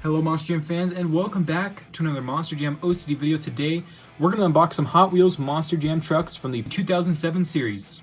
Hello Monster Jam fans, and welcome back to another Monster Jam OCD video. Today we're going to unbox some Hot Wheels Monster Jam trucks from the 2007 series.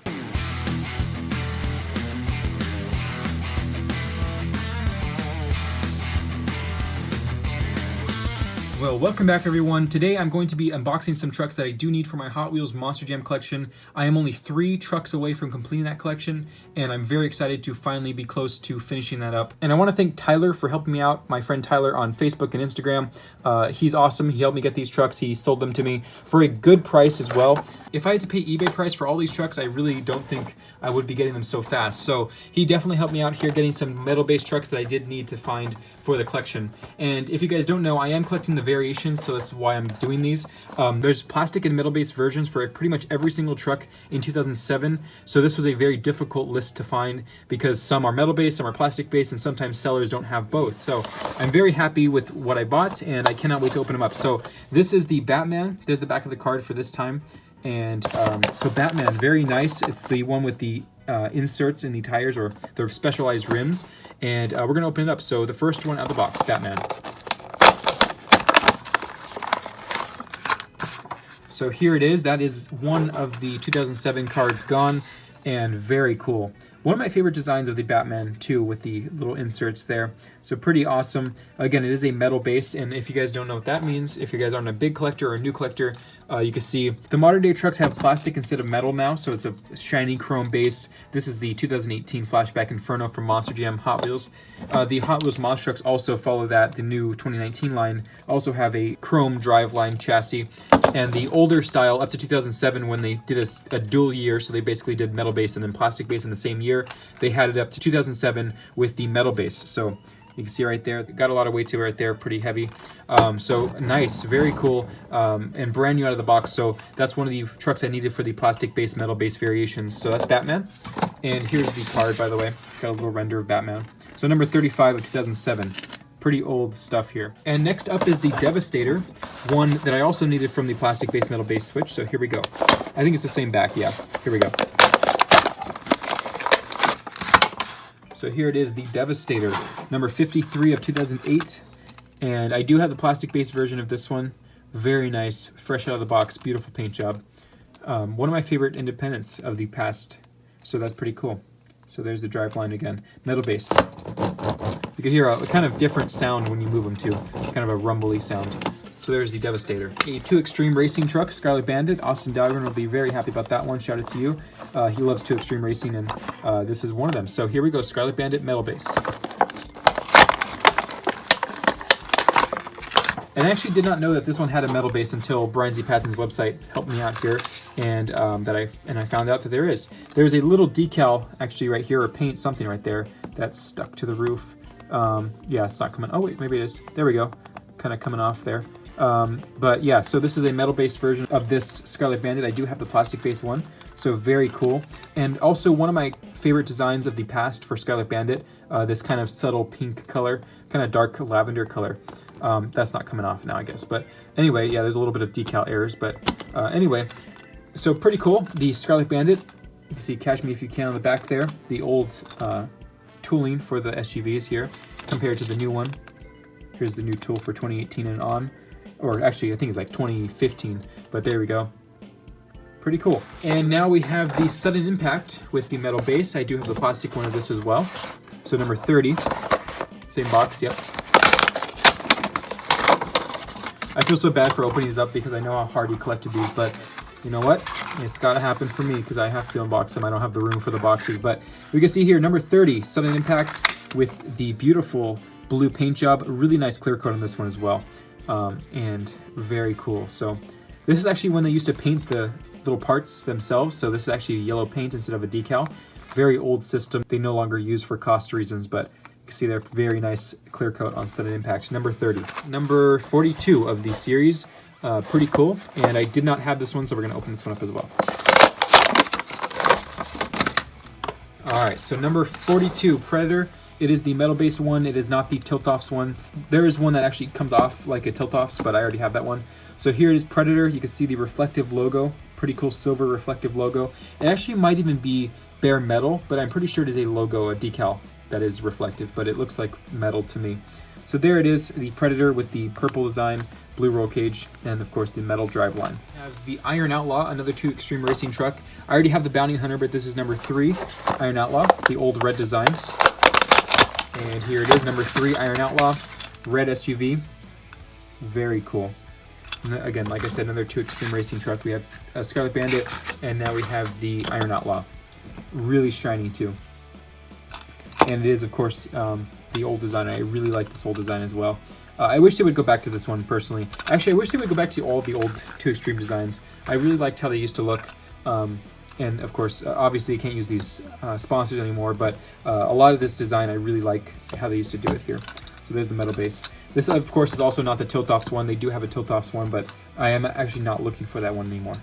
Well, welcome back everyone. Today I'm going to be unboxing some trucks that I do need for my Hot Wheels Monster Jam collection. I am only 3 trucks away from completing that collection, and I'm very excited to finally be close to finishing that up. And I want to thank Tyler for helping me out, my friend Tyler on Facebook and Instagram. He's awesome. He helped me get these trucks. He sold them to me for a good price as well. If I had to pay eBay price for all these trucks, I really don't think I would be getting them so fast. So he definitely helped me out here getting some metal-based trucks that I did need to find for the collection. And if you guys don't know, I am collecting the variations, so that's why I'm doing these. There's plastic and metal-based versions for pretty much every single truck in 2007. So this was a very difficult list to find because some are metal-based, some are plastic-based, and sometimes sellers don't have both. So I'm very happy with what I bought, and I cannot wait to open them up. So this is the Batman. There's the back of the card for this time. And so Batman, very nice. It's the one with the inserts in the tires, or the specialized rims. And we're going to open it up. So the first one out of the box, Batman. So here it is. That is one of the 2007 cards gone, and very cool. One of my favorite designs of the Batman too, with the little inserts there. So pretty awesome. Again, it is a metal base, and if you guys don't know what that means, if you guys aren't a big collector or a new collector, you can see the modern day trucks have plastic instead of metal now, so it's a shiny chrome base. This is the 2018 Flashback Inferno from Monster Jam Hot Wheels. The Hot Wheels Monster trucks also follow that. The new 2019 line also have a chrome driveline chassis. And the older style, up to 2007, when they did a dual year, so they basically did metal base and then plastic base in the same year, they had it up to 2007 with the metal base. So you can see right there, got a lot of weight to it right there, pretty heavy. So nice, very cool, and brand new out of the box. So that's one of the trucks I needed for the plastic base, metal base variations. So that's Batman. And here's the card, by the way. Got a little render of Batman. So number 35 of 2007. Pretty old stuff here. And next up is the Devastator, one that I also needed from the plastic base, metal base switch. So here we go. I think it's the same back, yeah. Here we go. So here it is, the Devastator, number 53 of 2008. And I do have the plastic base version of this one. Very nice, fresh out of the box, beautiful paint job. One of my favorite independents of the past. So that's pretty cool. So there's the driveline again, metal base. You can hear a kind of different sound when you move them too, kind of a rumbly sound. So there's the Devastator. A 2 Extreme Racing truck, Scarlet Bandit. Austin Dowgren will be very happy about that one. Shout out to you. He loves 2 Extreme Racing, and this is one of them. So here we go, Scarlet Bandit metal base. And I actually did not know that this one had a metal base until Brian Z. Patton's website helped me out here, and I found out that there is. There's a little decal actually right here, or paint something right there, that's stuck to the roof. Yeah, it's not coming. Oh wait, maybe it is. There we go. Kind of coming off there. But yeah, so this is a metal-based version of this Scarlet Bandit. I do have the plastic-based one, so very cool. And also one of my favorite designs of the past for Scarlet Bandit, this kind of subtle pink color, kind of dark lavender color. That's not coming off now, I guess. But anyway, yeah, there's a little bit of decal errors, but anyway, so pretty cool. The Scarlet Bandit, you can see Catch Me If You Can on the back there, the old tooling for the SUVs here compared to the new one. Here's the new tool for 2018 and on, or actually I think it's like 2015, but there we go. Pretty cool. And now we have the Sudden Impact with the metal base. I do have the plastic one of this as well. So number 30, same box, yep. I feel so bad for opening these up because I know how hard he collected these, but you know what? It's got to happen for me because I have to unbox them. I don't have the room for the boxes, but we can see here, number 30, Sudden Impact with the beautiful blue paint job. A really nice clear coat on this one as well, and very cool. So this is actually when they used to paint the little parts themselves, so this is actually yellow paint instead of a decal. Very old system. They no longer use for cost reasons, but you can see they're very nice clear coat on Sudden Impact. Number 30. Number 42 of the series. Pretty cool, and I did not have this one, so we're going to open this one up as well. Alright, so number 42, Predator. It is the metal-based one. It is not the tilt-offs one. There is one that actually comes off like a tilt-offs, but I already have that one. So here it is, Predator. You can see the reflective logo. Pretty cool silver reflective logo. It actually might even be bare metal, but I'm pretty sure it is a logo, a decal that is reflective, but it looks like metal to me. So there it is, the Predator with the purple design, blue roll cage, and of course the metal driveline. We have the Iron Outlaw, another 2 Extreme Racing truck. I already have the Bounty Hunter, but this is number 3 Iron Outlaw, the old red design. And here it is, number 3 Iron Outlaw, red SUV. Very cool. And again, like I said, another 2 Extreme Racing truck. We have a Scarlet Bandit, and now we have the Iron Outlaw. Really shiny too. And it is, of course, the old design. I really like this old design as well. I wish they would go back to this one personally. Actually, I wish they would go back to all the old 2 Extreme designs. I really liked how they used to look. And of course, obviously you can't use these sponsors anymore, but a lot of this design, I really like how they used to do it here. So there's the metal base. This, of course, is also not the tilt-offs one. They do have a tilt-offs one, but I am actually not looking for that one anymore.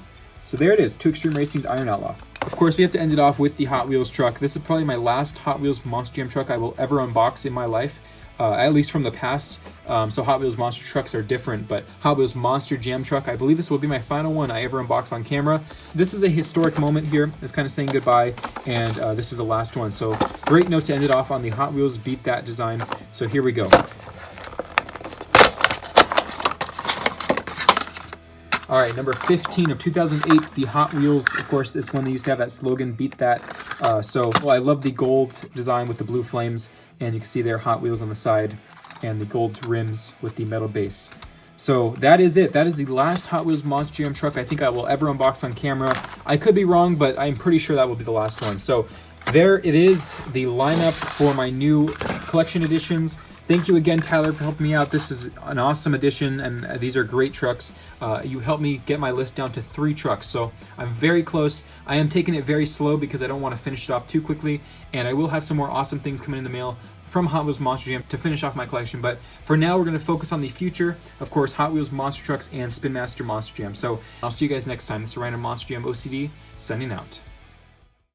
So there it is, 2 Extreme Racing's Iron Outlaw. Of course, we have to end it off with the Hot Wheels truck. This is probably my last Hot Wheels Monster Jam truck I will ever unbox in my life, at least from the past. So Hot Wheels Monster trucks are different, but Hot Wheels Monster Jam truck, I believe this will be my final one I ever unbox on camera. This is a historic moment here. It's kind of saying goodbye, and this is the last one. So great note to end it off on the Hot Wheels Beat That design. So here we go. All right, number 15 of 2008, the Hot Wheels. Of course, it's when they used to have that slogan, Beat That. Well, I love the gold design with the blue flames, and you can see there Hot Wheels on the side, and the gold rims with the metal base. So that is it. That is the last Hot Wheels Monster Jam truck I think I will ever unbox on camera. I could be wrong, but I'm pretty sure that will be the last one. So there it is, the lineup for my new collection editions. Thank you again, Tyler, for helping me out. This is an awesome addition, and these are great trucks. You helped me get my list down to 3 trucks, so I'm very close. I am taking it very slow because I don't want to finish it off too quickly, and I will have some more awesome things coming in the mail from Hot Wheels Monster Jam to finish off my collection. But for now, we're going to focus on the future. Of course, Hot Wheels Monster Trucks and Spin Master Monster Jam. So I'll see you guys next time. This is Random Monster Jam OCD, signing out.